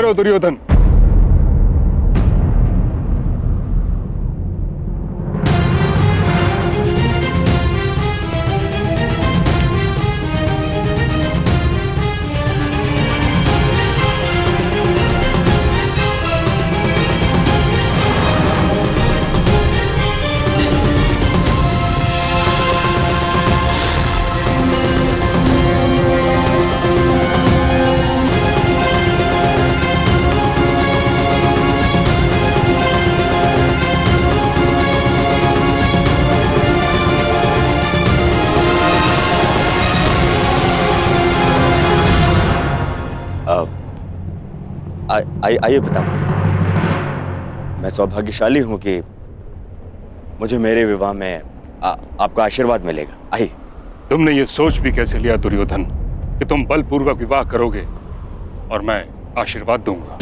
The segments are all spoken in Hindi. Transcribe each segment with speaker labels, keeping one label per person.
Speaker 1: करो दुर्योधन।
Speaker 2: आइए पितामह, मैं सौभाग्यशाली हूं कि मुझे मेरे विवाह में आपका आशीर्वाद मिलेगा। आइए।
Speaker 1: तुमने ये सोच भी कैसे लिया दुर्योधन कि तुम बलपूर्वक विवाह करोगे और मैं आशीर्वाद दूंगा?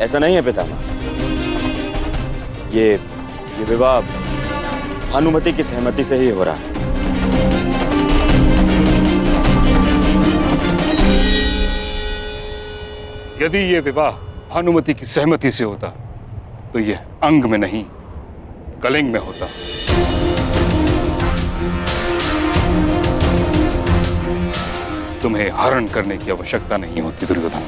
Speaker 2: ऐसा नहीं है पितामह। ये विवाह भानुमति की सहमति से ही हो रहा है।
Speaker 1: यदि ये विवाह भानुमति की सहमति से होता तो ये अंग में नहीं कलिंग में होता। तुम्हें हरण करने की आवश्यकता नहीं होती दुर्योधन।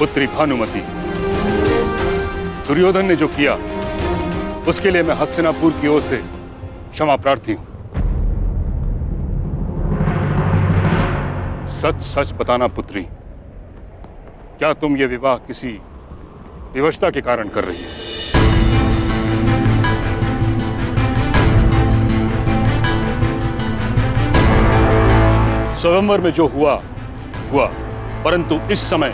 Speaker 1: पुत्री भानुमति, दुर्योधन ने जो किया उसके लिए मैं हस्तिनापुर की ओर से क्षमा प्रार्थी हूं। सच सच बताना पुत्री, क्या तुम ये विवाह किसी विवशता के कारण कर रही हो? स्वयंवर में जो हुआ, परंतु इस समय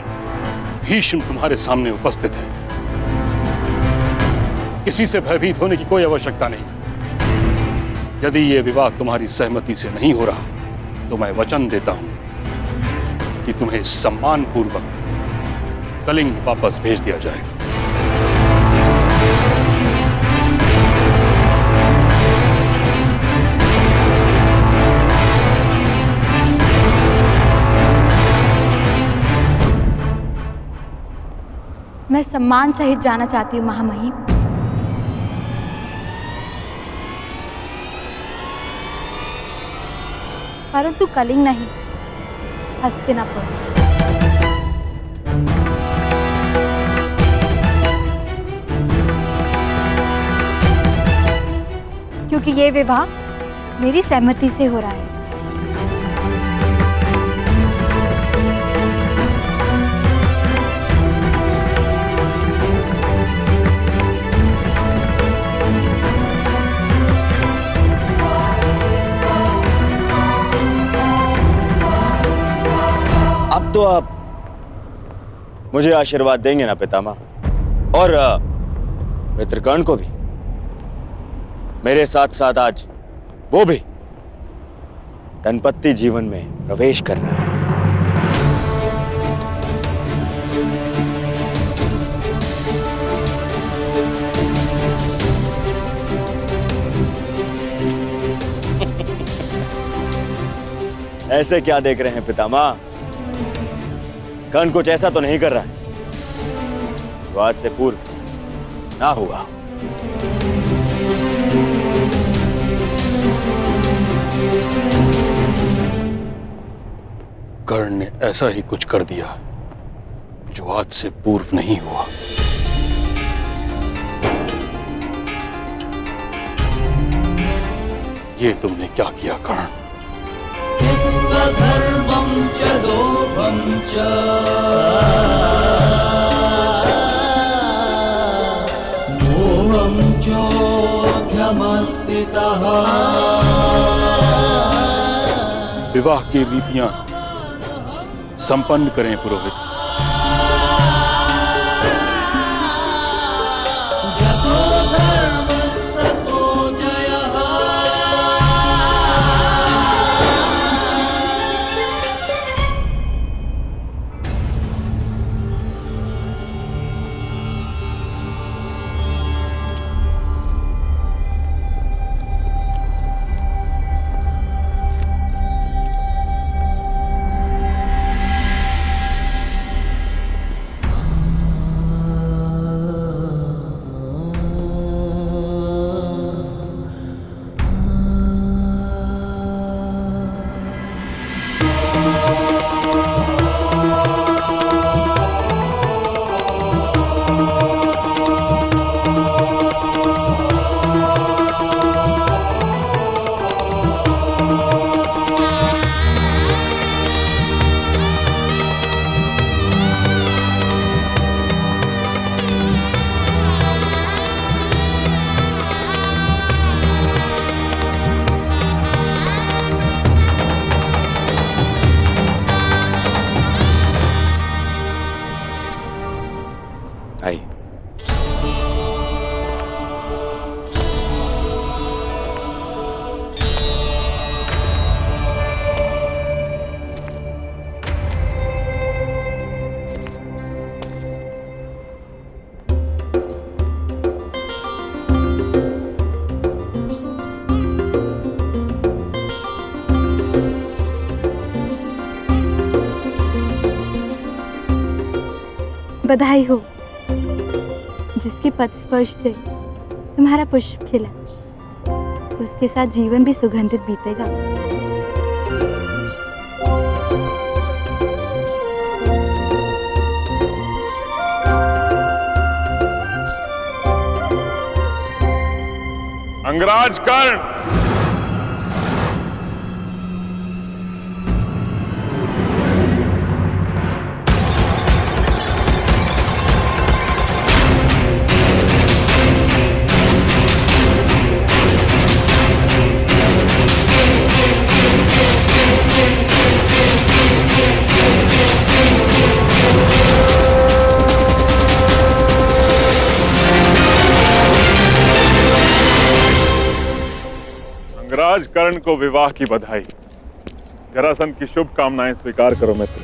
Speaker 1: भीष्म तुम्हारे सामने उपस्थित है। किसी से भयभीत होने की कोई आवश्यकता नहीं। यदि यह विवाह तुम्हारी सहमति से नहीं हो रहा तो मैं वचन देता हूं कि तुम्हें सम्मानपूर्वक कलिंग वापस भेज दिया जाए।
Speaker 3: मैं सम्मान सहित जाना चाहती हूँ महामहिम। परंतु कलिंग नहीं, हस्तिनापुर। क्योंकि ये विवाह मेरी सहमति से हो रहा है।
Speaker 2: तो आप मुझे आशीर्वाद देंगे ना पितामह, और मित्रकर्ण को भी। मेरे साथ साथ आज वो भी दंपत्ति जीवन में प्रवेश कर रहा है। ऐसे क्या देख रहे हैं पितामह? कर्ण कुछ ऐसा तो नहीं कर रहा है जो आज से पूर्व ना हुआ।
Speaker 1: कर्ण ने ऐसा ही कुछ कर दिया जो आज से पूर्व नहीं हुआ। ये तुमने क्या किया कर्ण?
Speaker 4: धर्मं च लोभं च मोहं चोऽध्यमस्थितः।
Speaker 1: विवाह की रीतियां संपन्न करें पुरोहित।
Speaker 3: बधाई हो। जिसके पद स्पर्श से तुम्हारा पुष्प खिला, उसके साथ जीवन भी सुगंधित बीतेगा।
Speaker 5: अंगराज कर्ण, अंगराज कर्ण को विवाह की बधाई। जरासंध की शुभकामनाएं स्वीकार करो मित्र।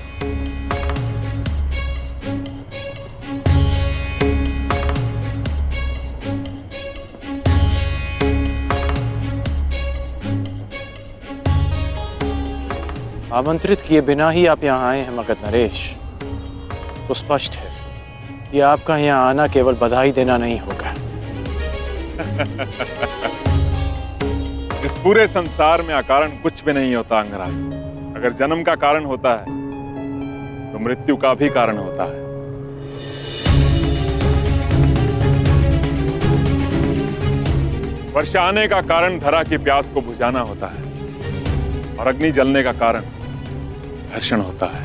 Speaker 6: आमंत्रित किए बिना ही आप यहाँ आए हैं मगध नरेश, तो स्पष्ट है कि आपका यहाँ आना केवल बधाई देना नहीं होगा।
Speaker 5: इस पूरे संसार में अकारण कुछ भी नहीं होता अंगराज। अगर जन्म का कारण होता है तो मृत्यु का भी कारण होता है। वर्षा आने का कारण धरा की प्यास को बुझाना होता है और अग्नि जलने का कारण घर्षण होता है।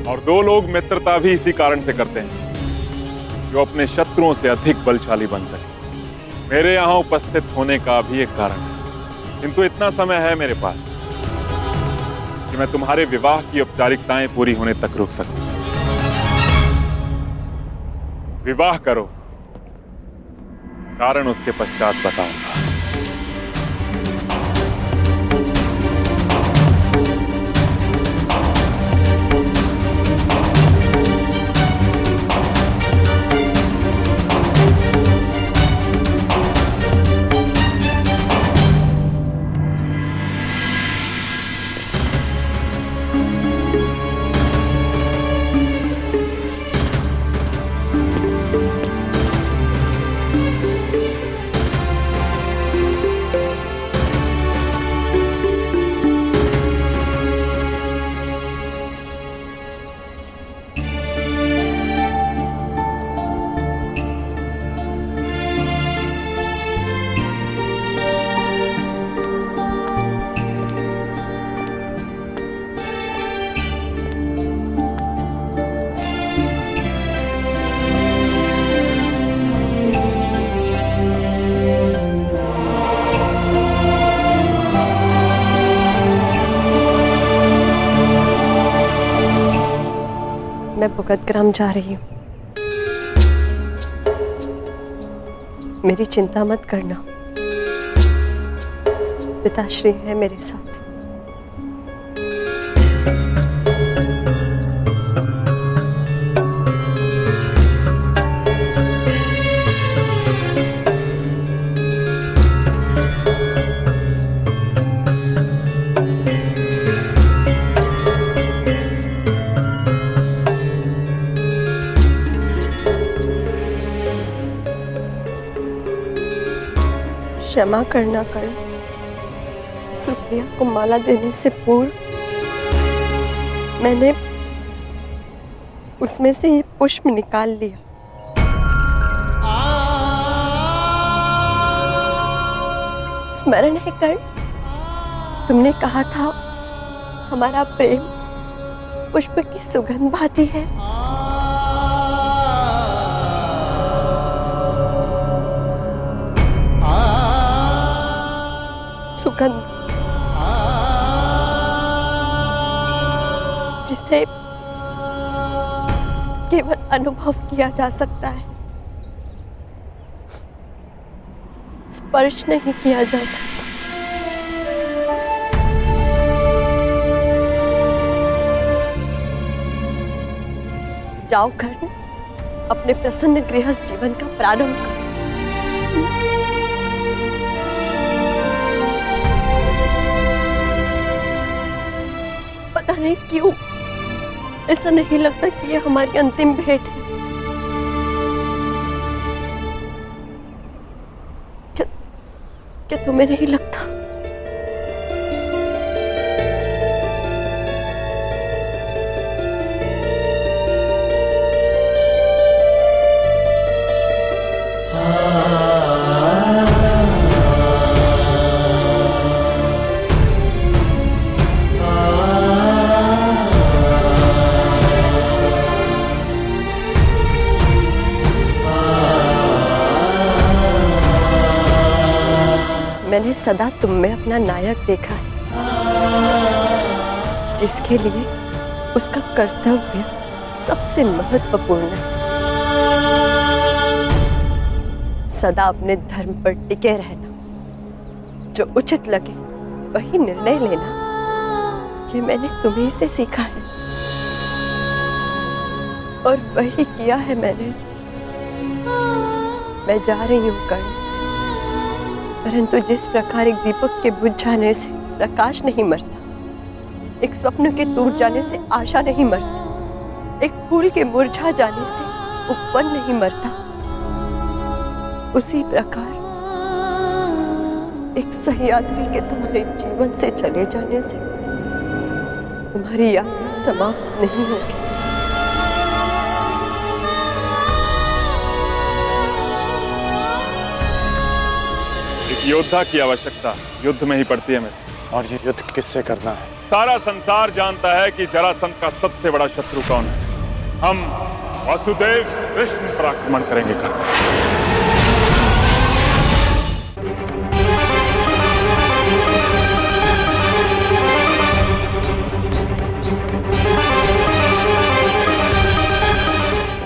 Speaker 5: और दो लोग मित्रता भी इसी कारण से करते हैं, जो अपने शत्रुओं से अधिक बलशाली बन सके। मेरे यहां उपस्थित होने का भी एक कारण है, किंतु इतना समय है मेरे पास कि मैं तुम्हारे विवाह की औपचारिकताएं पूरी होने तक रुक सकता हूं। विवाह करो, कारण उसके पश्चात बताऊंगा।
Speaker 7: मैं भुगतग्राम जा रही हूँ। मेरी चिंता मत करना, पिताश्री है मेरे साथ। क्षमा करना कर्ण, सुप्रिया को माला देने से पूर्व मैंने उसमें से ये पुष्प निकाल लिया। स्मरण है कर्ण, तुमने कहा था हमारा प्रेम पुष्प की सुगंध भाती है। सुगंध जिसे केवल अनुभव किया जा सकता है, स्पर्श नहीं किया जा सकता। जाओ कर्ण, अपने प्रसन्न गृहस्थ जीवन का प्रारंभ करो। पता नहीं क्यों ऐसा नहीं लगता कि ये हमारी अंतिम भेंट है? क्या तुम्हें नहीं लगता? मैंने सदा तुम में अपना नायक देखा है, जिसके लिए उसका कर्तव्य सबसे महत्वपूर्ण है। सदा अपने धर्म पर टिके रहना, जो उचित लगे वही निर्णय लेना, ये मैंने तुम्हीं से सीखा है और वही किया है मैंने। मैं जा रही हूँ कर्ण, परंतु जिस प्रकार एक दीपक के बुझ जाने से प्रकाश नहीं मरता, एक स्वप्न के टूट जाने से आशा नहीं मरती, एक फूल के मुरझा जाने से उपवन नहीं मरता, उसी प्रकार एक सहयात्री के तुम्हारे जीवन से चले जाने से तुम्हारी यात्रा समाप्त नहीं होगी।
Speaker 5: योद्धा की आवश्यकता युद्ध में ही पड़ती है मेरे।
Speaker 6: और ये युद्ध किससे करना है?
Speaker 5: सारा संसार जानता है कि जरासंध का सबसे बड़ा शत्रु कौन है। हम वासुदेव कृष्ण पर आक्रमण करेंगे कर्ण।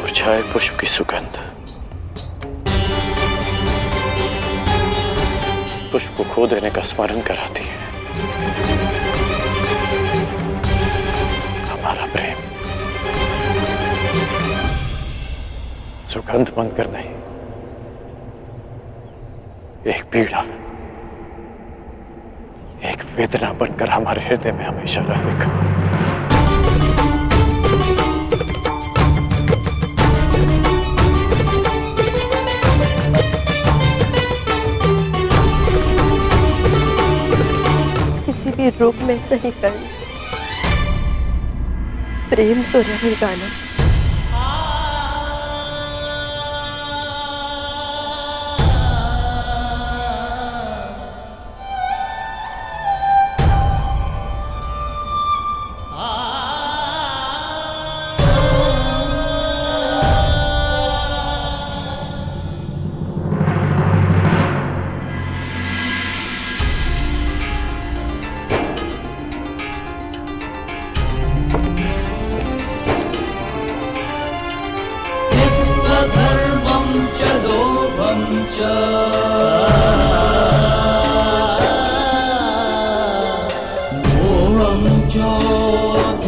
Speaker 6: मुरझाए पुष्प की सुगंध पुष्प को खो देने का स्मरण कराती है। हमारा प्रेम सुगंध बनकर नहीं, एक पीड़ा, एक वेदना बनकर हमारे हृदय में हमेशा रहेगा।
Speaker 7: किसी भी रूप में सही करना, प्रेम तो रहेगा ना।
Speaker 4: धर्मं च लोभं च मोहं चोऽध्यमस्थितः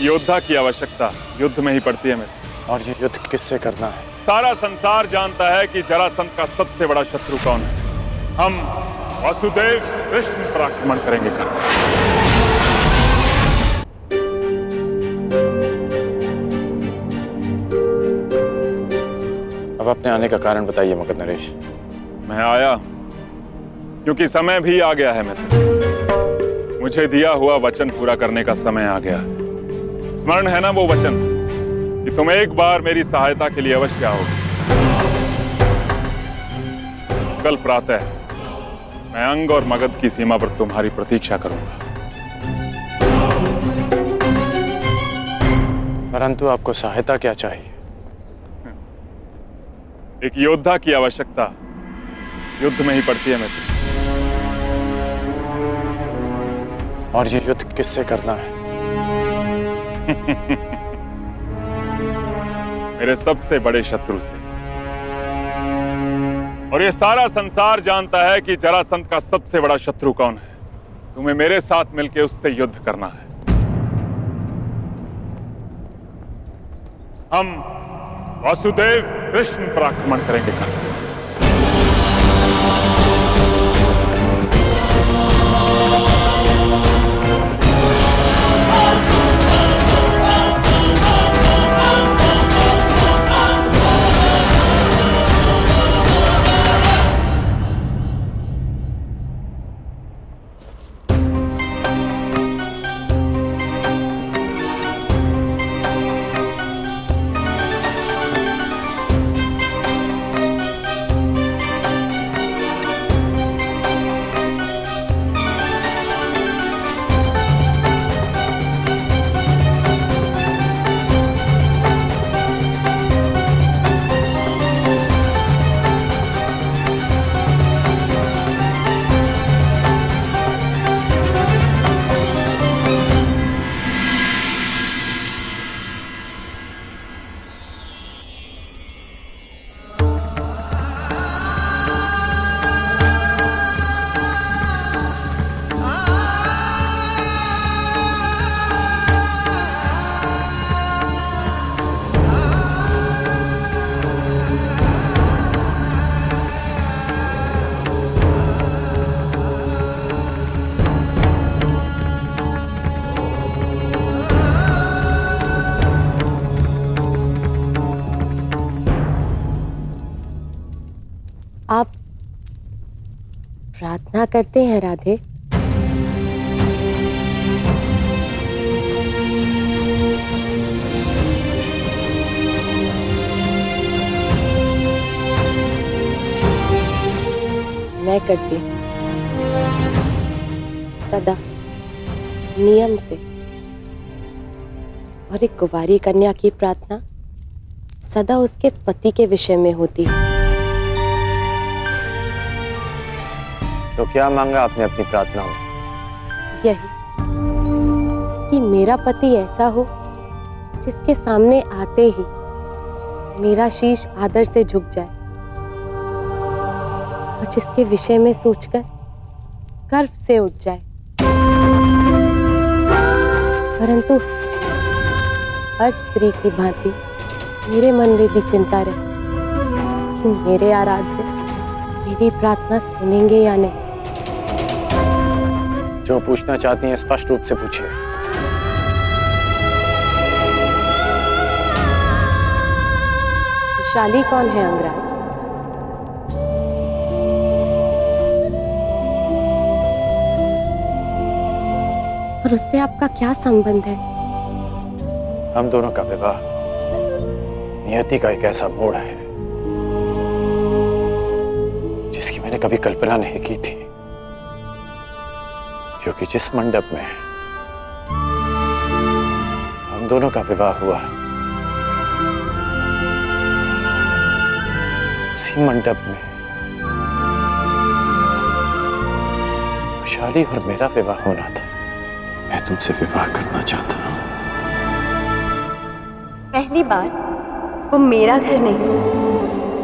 Speaker 5: योद्धा की आवश्यकता युद्ध में ही पड़ती है मेरे।
Speaker 6: और ये युद्ध किससे करना है?
Speaker 5: सारा संसार जानता है कि जरासंध का सबसे बड़ा शत्रु कौन है। हम वासुदेव कृष्ण पर आक्रमण करेंगे कर्ण।
Speaker 6: अब अपने आने का कारण बताइए मगध नरेश।
Speaker 5: मैं आया क्योंकि समय भी आ गया है मेरे। मुझे दिया हुआ वचन पूरा करने का समय आ गया। स्मरण है ना वो वचन कि तुम एक बार मेरी सहायता के लिए अवश्य आओगे। कल प्रातः मैं अंग और मगध की सीमा पर तुम्हारी प्रतीक्षा करूंगा।
Speaker 6: परंतु आपको सहायता क्या चाहिए?
Speaker 5: एक योद्धा की आवश्यकता युद्ध में ही पड़ती है मेरे।
Speaker 6: और ये युद्ध किससे करना है?
Speaker 5: मेरे सबसे बड़े शत्रु से। और ये सारा संसार जानता है कि जरासंध का सबसे बड़ा शत्रु कौन है। तुम्हें मेरे साथ मिलकर उससे युद्ध करना है। हम वासुदेव कृष्ण पर आक्रमण करेंगे कल।
Speaker 8: आप प्रार्थना करते हैं राधे? मैं करती हूँ सदा नियम से। और एक कुंवारी कन्या की प्रार्थना सदा उसके पति के विषय में होती है।
Speaker 6: तो क्या मांगा आपने अपनी प्रार्थना में?
Speaker 8: यही कि मेरा पति ऐसा हो जिसके सामने आते ही मेरा शीश आदर से झुक जाए और जिसके विषय में सोचकर गर्व से उठ जाए। परंतु हर स्त्री की भांति मेरे मन में भी चिंता रहे कि मेरे आराध्य मेरी प्रार्थना सुनेंगे या नहीं।
Speaker 6: जो पूछना चाहती हैं स्पष्ट रूप से पूछिए।
Speaker 8: वैशाली कौन है अंगराज? और उससे आपका क्या संबंध है?
Speaker 6: हम दोनों का विवाह नियति का एक ऐसा मोड़ है जिसकी मैंने कभी कल्पना नहीं की थी। क्योंकि जिस मंडप में हम दोनों का विवाह हुआ उसी मंडप में वैशाली और मेरा विवाह होना था। मैं तुमसे विवाह करना चाहता हूं।
Speaker 3: पहली बार वो मेरा घर नहीं,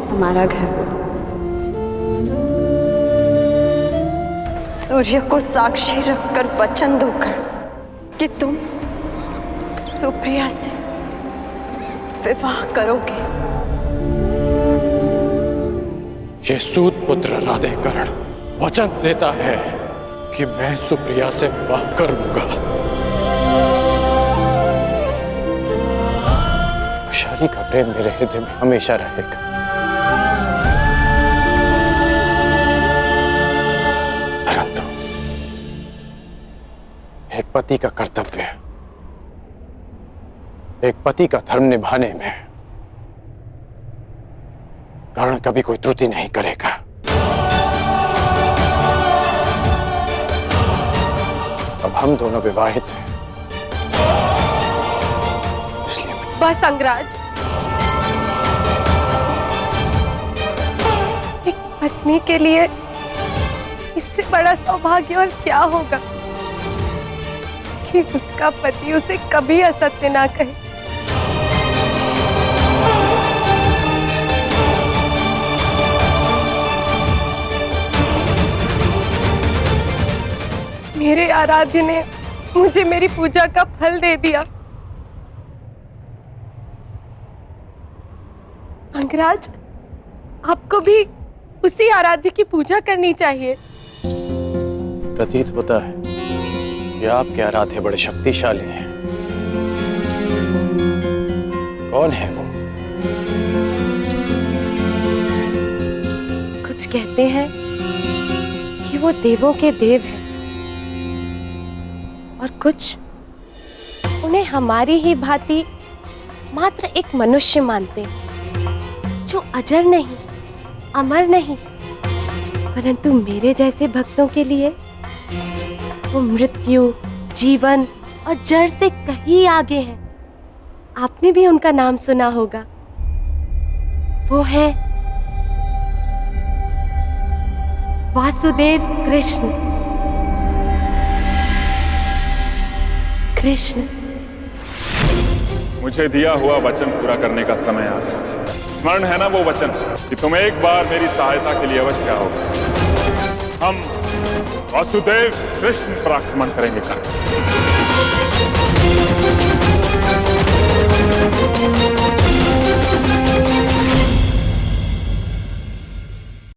Speaker 3: हमारा घर।
Speaker 7: सूर्य को साक्षी रखकर वचन दोकर कि तुम सुप्रिया से विवाह करोगे।
Speaker 6: ये सूत पुत्र राधेकरण वचन देता है कि मैं सुप्रिया से विवाह करूंगा। वैशाली का प्रेम मेरे हृदय में हमेशा रहेगा। परंतु एक पति का कर्तव्य, एक पति का धर्म निभाने में कर्ण कभी कोई त्रुटि नहीं करेगा। अब हम दोनों विवाहित हैं, इसलिए
Speaker 7: बस अंगराज, एक पत्नी के लिए इससे बड़ा सौभाग्य और क्या होगा कि उसका पति उसे कभी असत्य ना कहे। मेरे आराध्य ने मुझे मेरी पूजा का फल दे दिया। अंगराज, आपको भी उसी आराध्य की पूजा करनी चाहिए।
Speaker 6: प्रतीत होता है कि आपके आराध्य बड़े शक्तिशाली हैं। कौन है वो?
Speaker 8: कुछ कहते हैं कि वो देवों के देव हैं और कुछ उन्हें हमारी ही भांति मात्र एक मनुष्य मानते हैं, जो अजर नहीं, अमर नहीं, परंतु मेरे जैसे भक्तों के लिए वो मृत्यु, जीवन और जड़ से कहीं आगे है। आपने भी उनका नाम सुना होगा। वो है वासुदेव कृष्ण। कृष्ण,
Speaker 5: मुझे दिया हुआ वचन पूरा करने का समय आ गया। स्मरण है ना वो वचन कि तुम एक बार मेरी सहायता के लिए अवश्य आओगे। हम वासुदेव कृष्ण पर आक्रमण करेंगे।